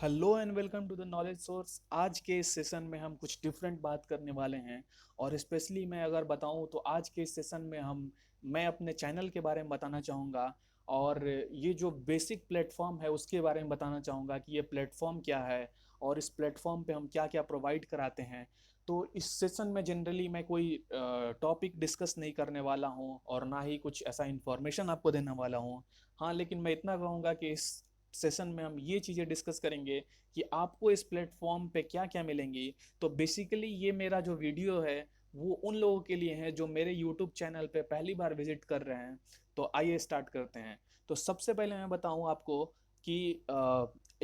Hello and welcome to the knowledge source. आज के इस सेशन में हम कुछ डिफरेंट बात करने वाले हैं। और स्पेशली मैं अगर बताऊं तो आज के इस सेशन में मैं अपने चैनल के बारे में बताना चाहूँगा। और ये जो बेसिक प्लेटफॉर्म है उसके बारे में बताना चाहूँगा कि ये प्लेटफॉर्म क्या है और इस प्लेटफॉर्म पे हम क्या क्या प्रोवाइड कराते हैं। तो इस सेशन में जनरली मैं कोई टॉपिक डिस्कस नहीं करने वाला हूँ और ना ही कुछ ऐसा इंफॉर्मेशन आपको देने वाला हूँ। हाँ, लेकिन मैं इतना कहूँगा कि इस सेशन में हम ये चीज़ें डिस्कस करेंगे कि आपको इस प्लेटफॉर्म पे क्या क्या मिलेंगी। तो बेसिकली ये मेरा जो वीडियो है वो उन लोगों के लिए है जो मेरे यूट्यूब चैनल पे पहली बार विजिट कर रहे हैं। तो आइए स्टार्ट करते हैं। तो सबसे पहले मैं बताऊं आपको कि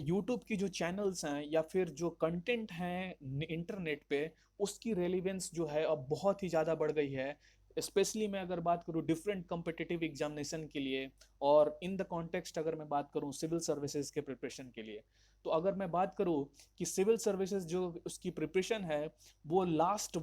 यूट्यूब की जो चैनल्स हैं या फिर जो कंटेंट हैं इंटरनेट पे, उसकी रेलिवेंस जो है अब बहुत ही ज़्यादा बढ़ गई है। स्पेशली मैं अगर बात करूँ डिफरेंट कम्पिटिटिव एग्जामिनेशन के लिए, और इन द कॉन्टेक्स्ट अगर मैं बात करूँ सिविल सर्विसेज के प्रिपरेशन के लिए, तो अगर मैं बात करूँ कि सिविल सर्विसेज जो उसकी प्रिपरेशन है वो लास्ट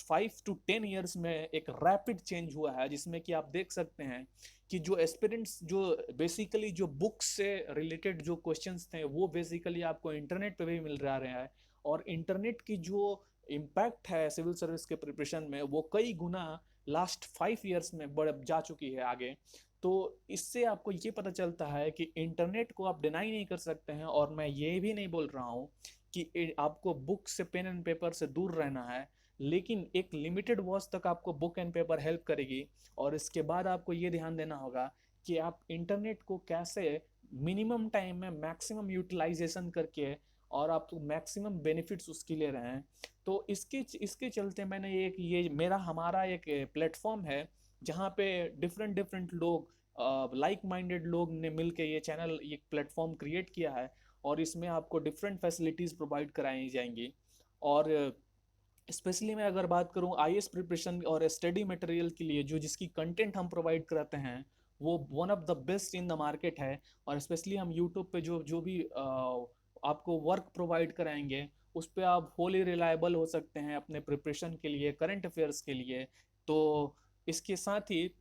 5 to 10 ईयर्स में एक रैपिड चेंज हुआ है, जिसमें कि आप देख सकते हैं कि जो एस्पिरेंट्स जो बेसिकली जो बुक्स से रिलेटेड जो क्वेश्चंस थे वो बेसिकली आपको इंटरनेट पे भी मिल रहा है। और इंटरनेट की जो इम्पैक्ट है सिविल सर्विस के प्रिपरेशन में वो कई गुना लास्ट 5 ईयर्स में बढ़ जा चुकी है आगे। तो इससे आपको ये पता चलता है कि इंटरनेट को आप डिनाई नहीं कर सकते हैं। और मैं ये भी नहीं बोल रहा हूँ कि आपको बुक से पेन एंड पेपर से दूर रहना है, लेकिन एक लिमिटेड वॉच तक आपको बुक एंड पेपर हेल्प करेगी। और इसके बाद आपको ये ध्यान देना होगा कि आप इंटरनेट को कैसे मिनिमम टाइम में मैक्सिमम यूटिलाइजेशन करके और आप मैक्सिमम बेनिफिट्स उसके ले रहे हैं। तो इसके इसके चलते मैंने ये मेरा हमारा एक प्लेटफॉर्म है जहाँ पे डिफरेंट डिफरेंट लोग, लाइक माइंडेड लोग ने मिलके ये चैनल ये प्लेटफॉर्म क्रिएट किया है। और इसमें आपको डिफरेंट फैसिलिटीज़ प्रोवाइड कराई जाएंगी। और स्पेशली मैं अगर बात करूं आईएएस प्रिपरेशन और स्टडी मटेरियल के लिए जो जिसकी कंटेंट हम प्रोवाइड कराते हैं वो one of the best in the market है। और स्पेशली हम यूट्यूब पे जो जो भी आपको वर्क प्रोवाइड कराएंगे उस पर आप होली रिलायबल हो सकते हैं अपने प्रिपरेशन के लिए, करंट अफेयर्स के लिए। तो इसके साथ ही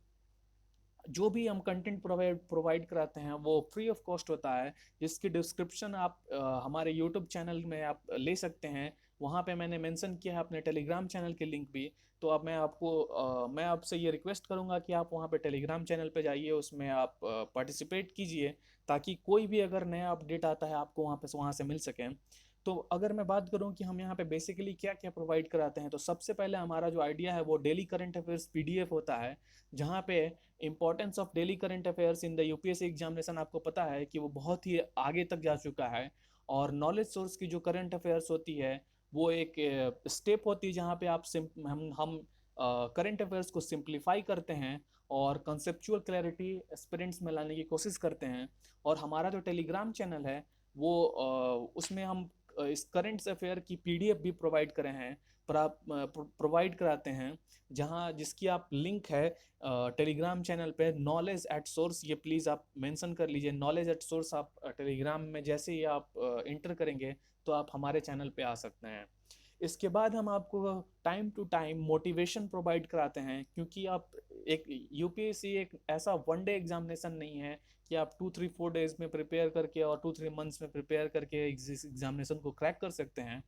जो भी हम कंटेंट प्रोवाइड कराते हैं वो फ्री ऑफ कॉस्ट होता है, जिसकी डिस्क्रिप्शन आप हमारे यूट्यूब चैनल में आप ले सकते हैं। वहाँ पे मैंने मेंशन किया है अपने टेलीग्राम चैनल के लिंक भी। तो अब मैं आपसे ये रिक्वेस्ट करूँगा कि आप वहाँ पे टेलीग्राम चैनल पे जाइए, उसमें आप पार्टिसिपेट कीजिए, ताकि कोई भी अगर नया अपडेट आता है आपको वहाँ से मिल सके। तो अगर मैं बात करूं कि हम यहाँ पे बेसिकली क्या क्या प्रोवाइड कराते हैं, तो सबसे पहले हमारा जो आइडिया है वो डेली करंट अफेयर्स पीडीएफ होता है, जहाँ पे importance of daily current affairs in the UPSC examination आपको पता है कि वो बहुत ही आगे तक जा चुका है। और नॉलेज सोर्स की जो करंट अफेयर्स होती है वो एक स्टेप होती है जहाँ पे हम करंट अफेयर्स को सिंप्लीफाई करते हैं और कंसेप्चुअल क्लैरिटी एस्पिरेंट्स में लाने की कोशिश करते हैं। और हमारा जो टेलीग्राम चैनल है वो उसमें हम इस करंट अफेयर की पीडीएफ भी प्रोवाइड करे हैं, प्रोवाइड कराते हैं, जहां जिसकी आप लिंक है टेलीग्राम चैनल पे नॉलेज एट सोर्स। ये प्लीज़ आप मेंशन कर लीजिए, नॉलेज एट सोर्स। आप टेलीग्राम में जैसे ही आप इंटर करेंगे तो आप हमारे चैनल पे आ सकते हैं। इसके बाद हम आपको time to time motivation provide कराते हैं, क्योंकि आप एक यूपीएससी एक ऐसा वन डे एग्जामिनेशन नहीं है कि आप 2 3 4 डेज में प्रिपेयर करके और 2 3 मंथ्स में प्रिपेयर करके इस एग्जामिनेशन को क्रैक कर सकते हैं।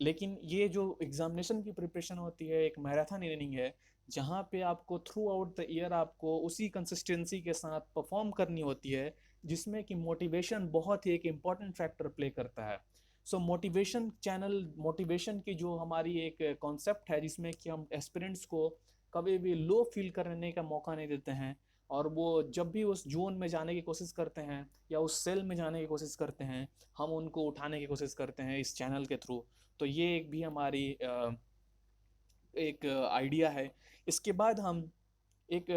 लेकिन ये जो एग्जामिनेशन की प्रिपरेशन होती है एक मैराथन रनिंग है, जहाँ पे आपको थ्रू आउट द ईयर आपको उसी कंसिस्टेंसी के साथ परफॉर्म करनी होती है, जिसमें कि मोटिवेशन बहुत ही एक इम्पॉर्टेंट फैक्टर प्ले करता है। सो मोटिवेशन की जो हमारी एक कॉन्सेप्ट है जिसमें कि हम एस्पिरेंट्स को कभी भी लो फील करने का मौका नहीं देते हैं। और वो जब भी उस जोन में जाने की कोशिश करते हैं या उस सेल में जाने की कोशिश करते हैं, हम उनको उठाने की कोशिश करते हैं इस चैनल के थ्रू। तो ये एक भी हमारी एक आइडिया है। इसके बाद हम एक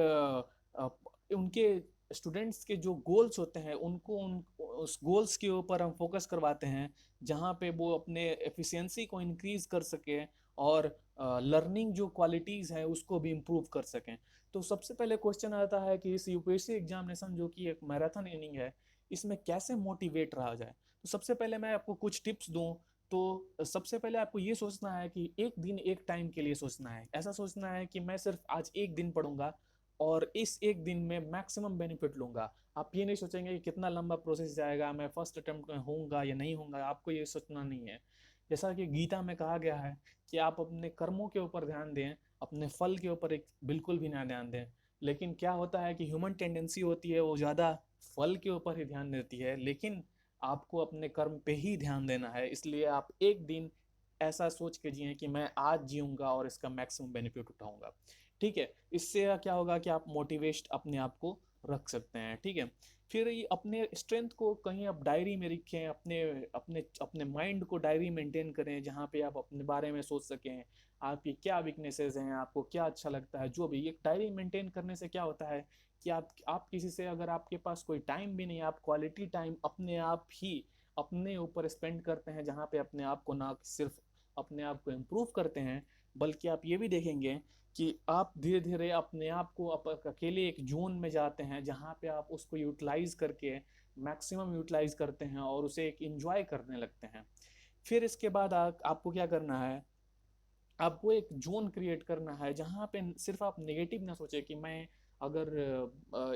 उनके स्टूडेंट्स के जो गोल्स होते हैं उनको उस गोल्स के ऊपर हम फोकस करवाते हैं, जहाँ पे वो अपने एफिशिएंसी को इंक्रीज कर सके और लर्निंग जो क्वालिटीज़ हैं उसको भी इम्प्रूव कर सकें। तो सबसे पहले क्वेश्चन आता है कि इस यूपीएससी एग्जामिनेशन जो कि एक मैराथन इनिंग है, इसमें कैसे मोटिवेट रहा जाए। तो सबसे पहले मैं आपको कुछ टिप्स दूं। तो सबसे पहले आपको ये सोचना है कि एक दिन एक टाइम के लिए सोचना है। ऐसा सोचना है कि मैं सिर्फ आज एक दिन पढ़ूंगा और इस एक दिन में मैक्सिमम बेनिफिट लूंगा। आप ये नहीं सोचेंगे कि कितना लंबा प्रोसेस जाएगा, मैं फर्स्ट अटेम्प्ट में होऊंगा या नहीं होऊंगा, आपको ये सोचना नहीं है। जैसा कि गीता में कहा गया है कि आप अपने कर्मों के ऊपर ध्यान दें, अपने फल के ऊपर एक बिल्कुल भी ना ध्यान दें। लेकिन क्या होता है कि ह्यूमन टेंडेंसी होती है वो ज़्यादा फल के ऊपर ही ध्यान देती है, लेकिन आपको अपने कर्म पे ही ध्यान देना है। इसलिए आप एक दिन ऐसा सोच के जिए कि मैं आज जीऊंगा और इसका मैक्सिमम बेनिफिट उठाऊंगा। ठीक है, इससे क्या होगा कि आप मोटिवेट अपने आप को रख सकते हैं। ठीक है, फिर ये अपने स्ट्रेंथ को कहीं आप डायरी में लिखें, अपने अपने अपने माइंड को डायरी मेंटेन करें जहाँ पे आप अपने बारे में सोच सकें, आपकी क्या वीकनेसेस हैं, आपको क्या अच्छा लगता है, जो भी। एक डायरी मेंटेन करने से क्या होता है कि आप किसी से, अगर आपके पास कोई टाइम भी नहीं, आप क्वालिटी टाइम अपने आप ही अपने ऊपर स्पेंड करते हैं, जहाँ पे अपने आप को ना सिर्फ अपने आप को इम्प्रूव करते हैं, बल्कि आप ये भी देखेंगे कि आप धीरे धीरे अपने आप को अकेले एक जोन में जाते हैं जहाँ पे आप उसको यूटिलाइज करके मैक्सिमम यूटिलाइज करते हैं और उसे एक इंजॉय करने लगते हैं। फिर इसके बाद आपको क्या करना है, आपको एक जोन क्रिएट करना है जहाँ पे सिर्फ आप नेगेटिव ना सोचे कि मैं अगर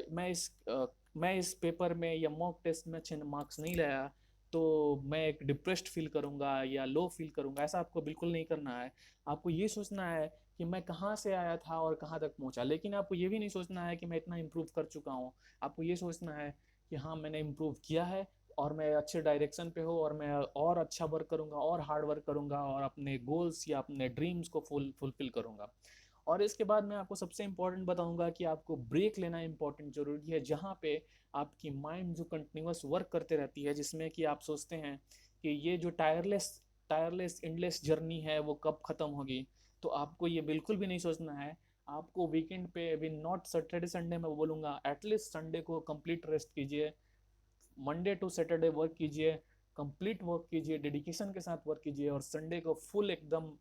मैं इस पेपर में या मॉक टेस्ट में अच्छे मार्क्स नहीं लाया तो मैं एक डिप्रेस्ड फील करूंगा या लो फील करूंगा। ऐसा आपको बिल्कुल नहीं करना है। आपको ये सोचना है कि मैं कहाँ से आया था और कहाँ तक पहुँचा, लेकिन आपको ये भी नहीं सोचना है कि मैं इतना इम्प्रूव कर चुका हूँ। आपको ये सोचना है कि हाँ, मैंने इम्प्रूव किया है और मैं अच्छे डायरेक्शन पे हो और मैं और अच्छा वर्क करूंगा और हार्ड वर्क करूंगा और अपने गोल्स या अपने ड्रीम्स को फुलफिल करूंगा। और इसके बाद मैं आपको सबसे इम्पोर्टेंट बताऊंगा कि आपको ब्रेक लेना इम्पोर्टेंट जरूरी है, जहाँ पे आपकी माइंड जो कंटिन्यूअस वर्क करते रहती है, जिसमें कि आप सोचते हैं कि ये जो टायरलेस टायरलेस एंडलेस जर्नी है वो कब खत्म होगी। तो आपको ये बिल्कुल भी नहीं सोचना है। आपको वीकेंड पे भी, नॉट सैटरडे संडे में बोलूंगा, एटलीस्ट संडे को कंप्लीट रेस्ट कीजिए, मंडे टू सैटरडे वर्क कीजिए, कंप्लीट वर्क कीजिए, डेडिकेशन के साथ वर्क कीजिए, और संडे को फुल एकदम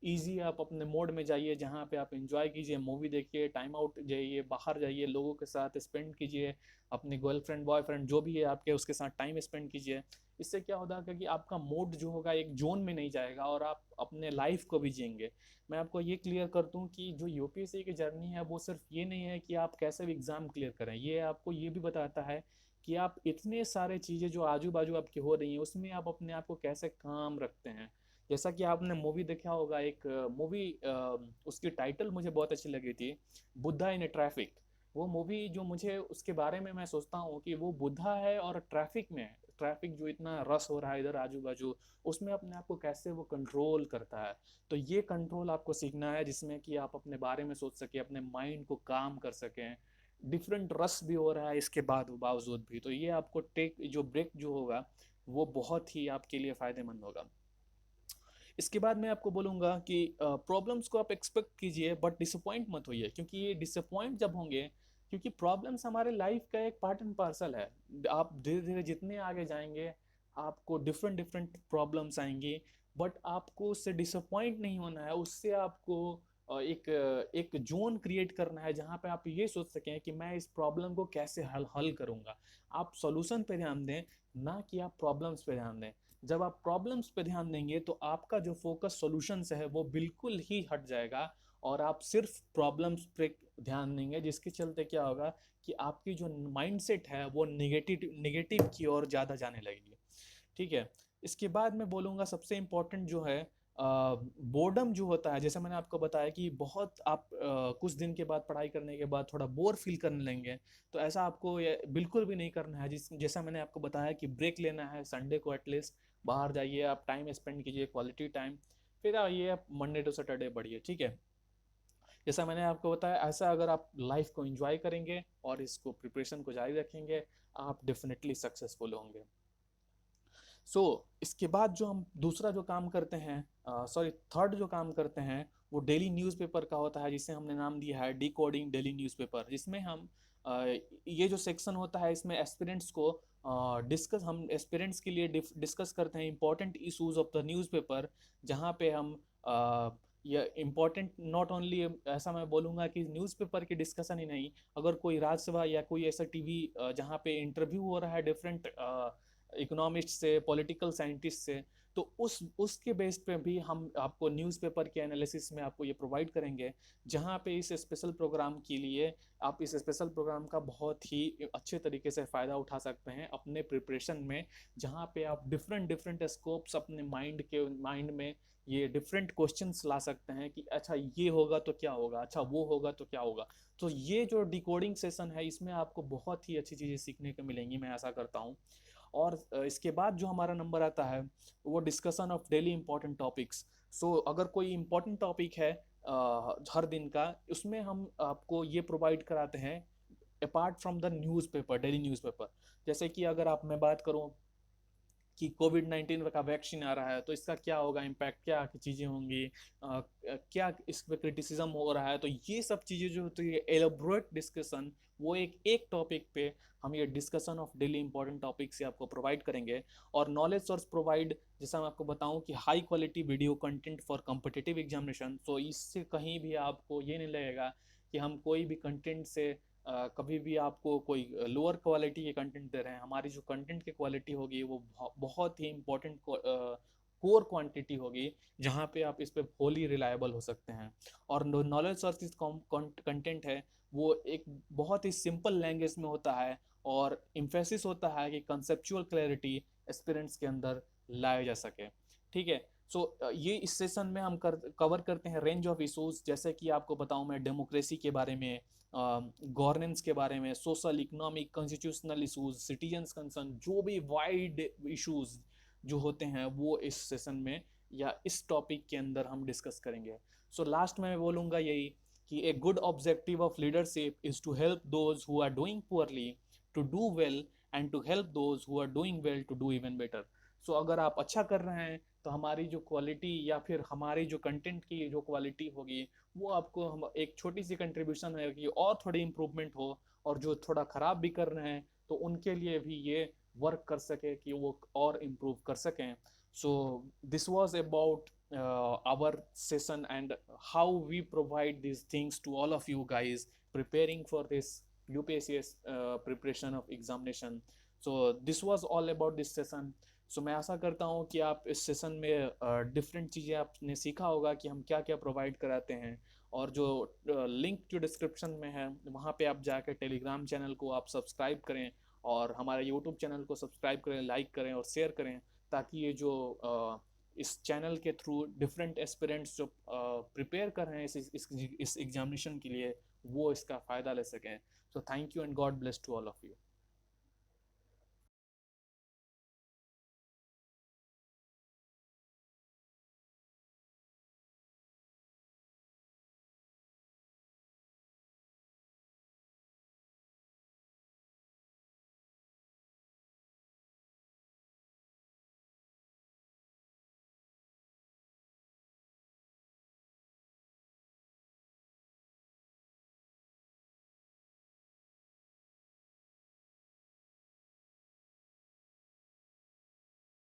इजी आप अपने मोड में जाइए जहाँ पे आप एंजॉय कीजिए, मूवी देखिए, टाइम आउट जाइए, बाहर जाइए, लोगों के साथ स्पेंड कीजिए, अपने गर्लफ्रेंड बॉयफ्रेंड जो भी है आपके उसके साथ टाइम स्पेंड कीजिए। इससे क्या होगा कि आपका मूड जो होगा एक जोन में नहीं जाएगा और आप अपने लाइफ को भी जिएंगे। मैं आपको ये क्लियर कर दूं कि जो यूपीएससी की जर्नी है वो सिर्फ ये नहीं है कि आप कैसे भी एग्जाम क्लियर करें, ये आपको ये भी बताता है कि आप इतने सारे चीज़ें जो आजू बाजू आपकी हो रही हैं उसमें आप अपने आप को कैसे काम रखते हैं। जैसा कि आपने मूवी देखा होगा, एक मूवी, उसकी टाइटल मुझे बहुत अच्छी लगी थी, बुद्धा इन ए ट्रैफिक। वो मूवी जो मुझे उसके बारे में मैं सोचता हूँ कि वो बुद्धा है और ट्रैफिक में है, ट्रैफिक जो इतना रस हो रहा है इधर आजू बाजू, उसमें अपने आप को कैसे वो कंट्रोल करता है। तो ये कंट्रोल आपको सीखना है जिसमें कि आप अपने बारे में सोच सके, अपने माइंड को काम कर सकें। डिफरेंट रस भी हो रहा है इसके बाद बावजूद भी, तो ये आपको टेक जो ब्रेक जो होगा वो बहुत ही आपके लिए फायदेमंद होगा। इसके बाद मैं आपको बोलूँगा कि प्रॉब्लम्स को आप एक्सपेक्ट कीजिए बट डिसअपॉइंट मत होइए, क्योंकि ये डिसअपॉइंट जब होंगे, क्योंकि प्रॉब्लम्स हमारे लाइफ का एक पार्ट एंड पार्सल है। आप धीरे धीरे जितने आगे जाएंगे आपको डिफरेंट डिफरेंट प्रॉब्लम्स आएंगी, बट आपको उससे डिसअपॉइंट नहीं होना है। उससे आपको एक एक जोन क्रिएट करना है जहाँ पे आप ये सोच सकें कि मैं इस प्रॉब्लम को कैसे हल हल करूँगा। आप सॉल्यूशन पे ध्यान दें, ना कि आप प्रॉब्लम्स पे ध्यान दें। जब आप प्रॉब्लम्स पे ध्यान देंगे तो आपका जो फोकस सॉल्यूशन से है वो बिल्कुल ही हट जाएगा और आप सिर्फ प्रॉब्लम्स पे ध्यान देंगे, जिसके चलते क्या होगा कि आपकी जो माइंडसेट है वो नेगेटिव नेगेटिव की ओर ज़्यादा जाने लगेगी। ठीक है, इसके बाद मैं बोलूँगा सबसे इम्पोर्टेंट जो है, बोर्डम जो होता है, जैसे मैंने आपको बताया कि बहुत आप कुछ दिन के बाद पढ़ाई करने के बाद थोड़ा बोर फील करने लगेंगे। तो ऐसा आपको ये बिल्कुल भी नहीं करना है। जैसा मैंने आपको बताया कि ब्रेक लेना है, संडे को एटलीस्ट बाहर जाइए, आप टाइम स्पेंड कीजिए, क्वालिटी टाइम, फिर आइए आप मंडे टू सैटरडे बढ़िए। ठीक है, जैसा मैंने आपको बताया, ऐसा अगर आप लाइफ को एंजॉय करेंगे और इसको प्रिपरेशन को जारी रखेंगे, आप डेफिनेटली सक्सेसफुल होंगे। इसके बाद जो हम दूसरा जो काम करते हैं, सॉरी थर्ड जो काम करते हैं, वो डेली न्यूज़पेपर का होता है, जिसे हमने नाम दिया है डिकोडिंग डेली न्यूज़पेपर। जिसमें हम ये जो सेक्शन होता है इसमें एस्पिरेंट्स को हम एस्पिरेंट्स के लिए डिस्कस करते हैं important issues of the newspaper, जहाँ पे हम ये इम्पोर्टेंट नॉट ओनली, ऐसा मैं बोलूँगा कि न्यूज़पेपर की डिस्कशन ही नहीं, अगर कोई राज्यसभा या कोई ऐसा टीवी जहाँ पे इंटरव्यू हो रहा है डिफरेंट इकोनॉमिस्ट से, पॉलिटिकल साइंटिस्ट से। तो उसके बेस पे भी हम आपको न्यूज़पेपर के एनालिसिस में आपको ये प्रोवाइड करेंगे, जहाँ पे इस स्पेशल प्रोग्राम के लिए आप इस स्पेशल प्रोग्राम का बहुत ही अच्छे तरीके से फ़ायदा उठा सकते हैं अपने प्रिपरेशन में, जहाँ पे आप डिफरेंट डिफरेंट स्कोप्स अपने माइंड में ये डिफरेंट क्वेश्चंस ला सकते हैं कि अच्छा ये होगा तो क्या होगा, अच्छा वो होगा तो क्या होगा। तो ये जो डिकोडिंग सेशन है, इसमें आपको बहुत ही अच्छी चीज़ें सीखने को मिलेंगी, मैं ऐसा करता हूँ। और इसके बाद जो हमारा नंबर आता है वो discussion of daily important topics. So अगर कोई इंपॉर्टेंट टॉपिक है हर दिन का, उसमें हम आपको ये प्रोवाइड कराते हैं apart from the newspaper, daily newspaper. जैसे कि अगर आप मैं बात करूँ कि कोविड-19 का वैक्सीन आ रहा है, तो इसका क्या होगा इम्पैक्ट, क्या चीज़ें होंगी, क्या इस पे क्रिटिसिज्म हो रहा है, तो ये सब चीज़ें जो होती है एलोबरेट डिस्कशन, वो एक एक टॉपिक पे हम ये discussion of daily important topic से आपको प्रोवाइड करेंगे। और नॉलेज सोर्स प्रोवाइड, जैसा मैं आपको बताऊं कि high quality video content for competitive examination. तो इससे कहीं भी आपको ये नहीं लगेगा कि हम कोई भी कंटेंट से कभी भी आपको कोई लोअर क्वालिटी के कंटेंट दे रहे हैं। हमारी जो कंटेंट की क्वालिटी होगी वो बहुत ही इंपॉर्टेंट कोर क्वांटिटी होगी, जहाँ पे आप इस पे होली रिलायबल हो सकते हैं। और नॉलेज सोर्सेज कंटेंट है, वो एक बहुत ही सिंपल लैंग्वेज में होता है, और इम्फेसिस होता है कि कंसेप्चुअल क्लैरिटी एस्पिरेंट्स के अंदर लाया जा सके। ठीक है। सो ये इस सेशन में हम कवर करते हैं रेंज ऑफ इशूज़, जैसे कि आपको बताऊं मैं डेमोक्रेसी के बारे में, गवर्नेंस के बारे में, social, economic, constitutional issues, citizens concern, जो भी वाइड इशूज जो होते हैं वो इस सेशन में या इस टॉपिक के अंदर हम डिस्कस करेंगे। सो लास्ट में मैं बोलूँगा यही कि a good objective of leadership is to help those who are doing poorly to do well, and to help those who are doing well to do even better. So अगर आप अच्छा कर रहे हैं तो हमारी जो क्वालिटी या फिर हमारी जो कंटेंट की जो क्वालिटी होगी, वो आपको हम एक छोटी सी कंट्रीब्यूशन है कि और थोड़ी इम्प्रूवमेंट हो। और जो थोड़ा ख़राब भी कर रहे हैं तो उनके लिए भी ये वर्क कर सके कि वो और इम्प्रूव कर सकें। So this was about our session and how we provide these things to all of you guys preparing for this UPSC preparation of examination. So this was all about this session. सो मैं आशा करता हूँ कि आप इस session में different चीज़ें आपने सीखा होगा कि हम क्या क्या प्रोवाइड कराते हैं। और जो लिंक जो डिस्क्रिप्शन में है, वहाँ पे आप जाकर टेलीग्राम चैनल को आप सब्सक्राइब करें, और हमारे यूट्यूब चैनल को सब्सक्राइब करें, लाइक करें और शेयर करें, ताकि ये जो इस चैनल के थ्रू डिफरेंट एस्पिरेंट्स जो प्रिपेयर कर रहे हैं इस एग्जामिनेशन के लिए, वो इसका फ़ायदा ले सकें। So thank you and God bless to all of you.